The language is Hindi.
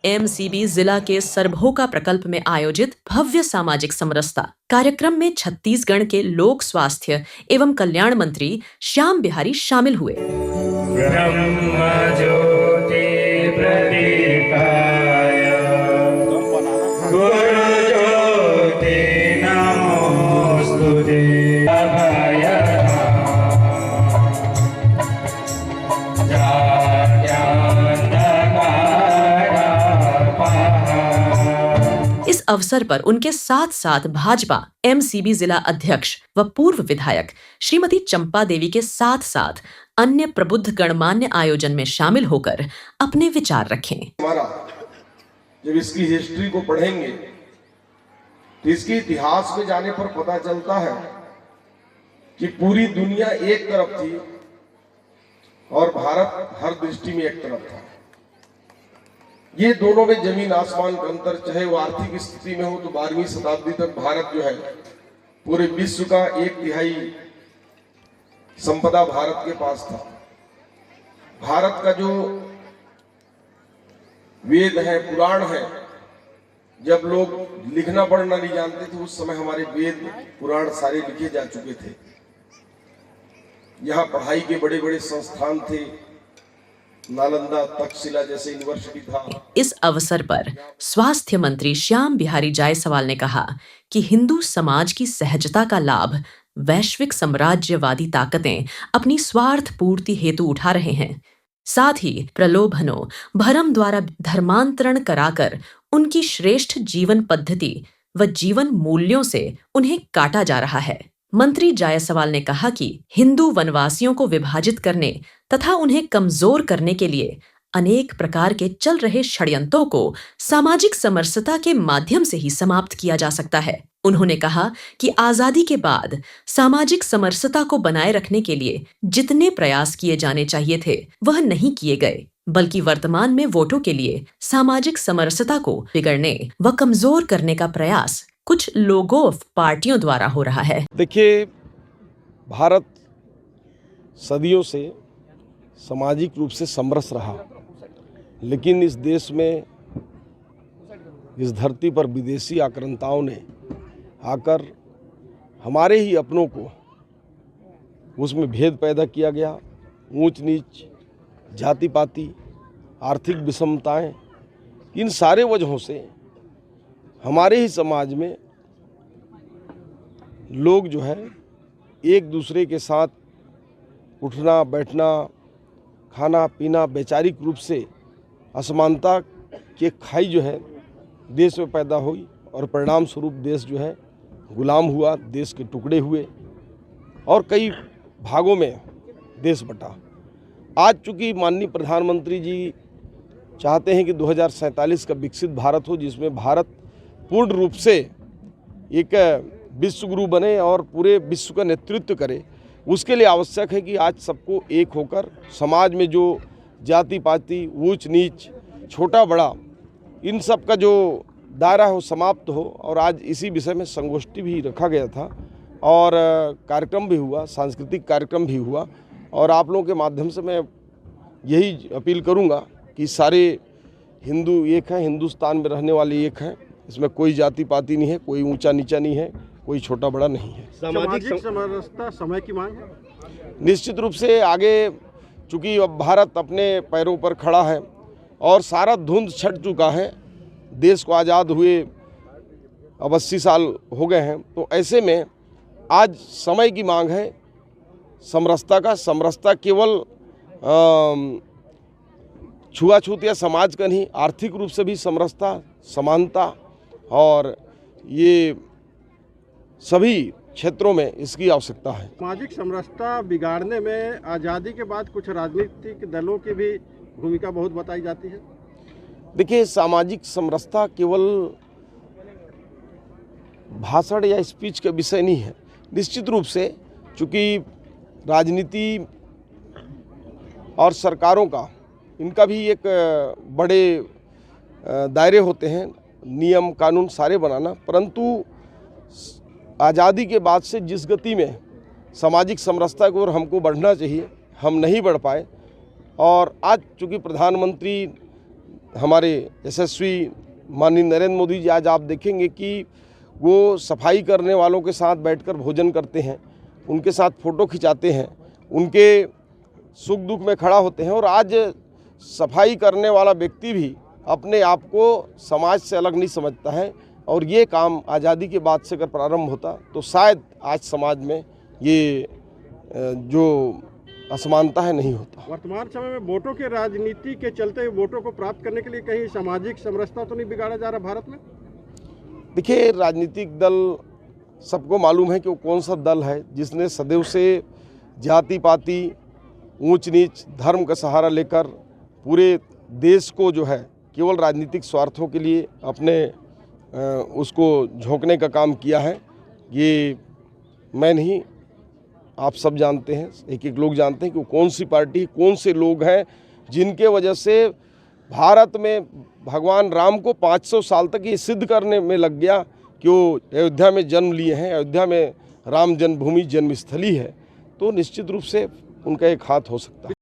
एमसीबी जिला के सरभोका प्रकल्प में आयोजित भव्य सामाजिक समरसता कार्यक्रम में छत्तीसगढ़ के लोक स्वास्थ्य एवं कल्याण मंत्री श्याम बिहारी शामिल हुए। ब्रह्म ज्योति प्रदीपाय गुरु ज्योति नमोस्तुते। इस अवसर पर उनके साथ साथ भाजपा एमसीबी जिला अध्यक्ष व पूर्व विधायक श्रीमती चंपा देवी के साथ साथ अन्य प्रबुद्ध गणमान्य आयोजन में शामिल होकर अपने विचार रखें। हमारा जब इसकी हिस्ट्री को पढ़ेंगे तो इसके इतिहास में जाने पर पता चलता है कि पूरी दुनिया एक तरफ थी और भारत हर दृष्टि में एक तरफ था। ये दोनों में जमीन आसमान का अंतर। चाहे वो आर्थिक स्थिति में हो तो 12वीं शताब्दी तक भारत जो है पूरे विश्व का 1/3 संपदा भारत के पास था। भारत का जो वेद है, पुराण है, जब लोग लिखना पढ़ना नहीं जानते थे उस समय हमारे वेद पुराण सारे लिखे जा चुके थे। यहाँ पढ़ाई के बड़े बड़े संस्थान थे, नालंदा, तक्षशिला जैसे यूनिवर्सिटी था। इस अवसर पर स्वास्थ्य मंत्री श्याम बिहारी जायसवाल ने कहा कि हिंदू समाज की सहजता का लाभ वैश्विक साम्राज्यवादी ताकतें अपनी स्वार्थ पूर्ति हेतु उठा रहे हैं। साथ ही प्रलोभनों, भरम द्वारा धर्मांतरण कराकर उनकी श्रेष्ठ जीवन पद्धति व जीवन मूल्यों से उन्हें काटा जा रहा है। मंत्री जायसवाल ने कहा कि हिंदू वनवासियों को विभाजित करने तथा उन्हें कमजोर करने के लिए अनेक प्रकार के चल रहे षड्यंत्रों को सामाजिक समरसता के माध्यम से ही समाप्त किया जा सकता है। उन्होंने कहा कि आजादी के बाद सामाजिक समरसता को बनाए रखने के लिए जितने प्रयास किए जाने चाहिए थे वह नहीं किए गए, बल्कि वर्तमान में वोटों के लिए सामाजिक समरसता को बिगड़ने व कमजोर करने का प्रयास कुछ लोगों पार्टियों द्वारा हो रहा है। देखिए, भारत सदियों से सामाजिक रूप से समरस रहा, लेकिन इस देश में, इस धरती पर विदेशी आक्रांताओं ने आकर हमारे ही अपनों को उसमें भेद पैदा किया गया। ऊंच नीच, जाति पाति, आर्थिक विषमताएं, इन सारे वजहों से हमारे ही समाज में लोग जो है एक दूसरे के साथ उठना बैठना, खाना पीना, वैचारिक रूप से असमानता के खाई जो है देश में पैदा हुई और परिणाम स्वरूप देश जो है गुलाम हुआ, देश के टुकड़े हुए और कई भागों में देश बटा। आज चूँकि माननीय प्रधानमंत्री जी चाहते हैं कि 2047 का विकसित भारत हो, जिसमें भारत पूर्ण रूप से एक विश्व गुरु बने और पूरे विश्व का नेतृत्व करे, उसके लिए आवश्यक है कि आज सबको एक होकर समाज में जो जाति पाति, ऊंच नीच, छोटा बड़ा, इन सब का जो दायरा हो समाप्त हो। और आज इसी विषय में संगोष्ठी भी रखा गया था और कार्यक्रम भी हुआ, सांस्कृतिक कार्यक्रम भी हुआ। और आप लोगों के माध्यम से मैं यही अपील करूंगा कि सारे हिंदू एक हैं, हिंदुस्तान में रहने वाले एक हैं, इसमें कोई जाति पाति नहीं है, कोई ऊंचा नीचा नहीं है, कोई छोटा बड़ा नहीं है। सामाजिक समरसता समय की मांग है। निश्चित रूप से आगे चूँकि अब भारत अपने पैरों पर खड़ा है और सारा धुंध छट चुका है, देश को आज़ाद हुए अब 80 साल हो गए हैं, तो ऐसे में आज समय की मांग है समरसता का। समरसता केवल छुआछूत या समाज का नहीं, आर्थिक रूप से भी समरसता, समानता और ये सभी क्षेत्रों में इसकी आवश्यकता है। सामाजिक समरसता बिगाड़ने में आज़ादी के बाद कुछ राजनीतिक दलों की भी भूमिका बहुत बताई जाती है। देखिए, सामाजिक समरसता केवल भाषण या स्पीच का विषय नहीं है। निश्चित रूप से चूँकि राजनीति और सरकारों का, इनका भी एक बड़े दायरे होते हैं, नियम कानून सारे बनाना, परंतु आज़ादी के बाद से जिस गति में सामाजिक समरसता की ओर हमको बढ़ना चाहिए, हम नहीं बढ़ पाए। और आज चूँकि प्रधानमंत्री हमारे यशस्वी माननीय नरेंद्र मोदी जी, आज आप देखेंगे कि वो सफाई करने वालों के साथ बैठकर भोजन करते हैं, उनके साथ फ़ोटो खिंचाते हैं, उनके सुख दुख में खड़ा होते हैं। और आज सफाई करने वाला व्यक्ति भी अपने आप को समाज से अलग नहीं समझता है, और ये काम आज़ादी के बाद से अगर प्रारंभ होता तो शायद आज समाज में ये जो असमानता है नहीं होता। वर्तमान समय में वोटों के राजनीति के चलते वोटों को प्राप्त करने के लिए कहीं सामाजिक समरसता तो नहीं बिगाड़ा जा रहा भारत में? देखिए, राजनीतिक दल सबको मालूम है कि वो कौन सा दल है जिसने सदैव से जाति पाति, ऊंच नीच, धर्म का सहारा लेकर पूरे देश को जो है केवल राजनीतिक स्वार्थों के लिए अपने उसको झोंकने का काम किया है। ये मैं नहीं, आप सब जानते हैं, एक एक लोग जानते हैं कि वो कौन सी पार्टी, कौन से लोग हैं जिनके वजह से भारत में भगवान राम को 500 साल तक ये सिद्ध करने में लग गया कि वो अयोध्या में जन्म लिए हैं, अयोध्या में राम जन्मभूमि जन्मस्थली है। तो निश्चित रूप से उनका एक हाथ हो सकता है।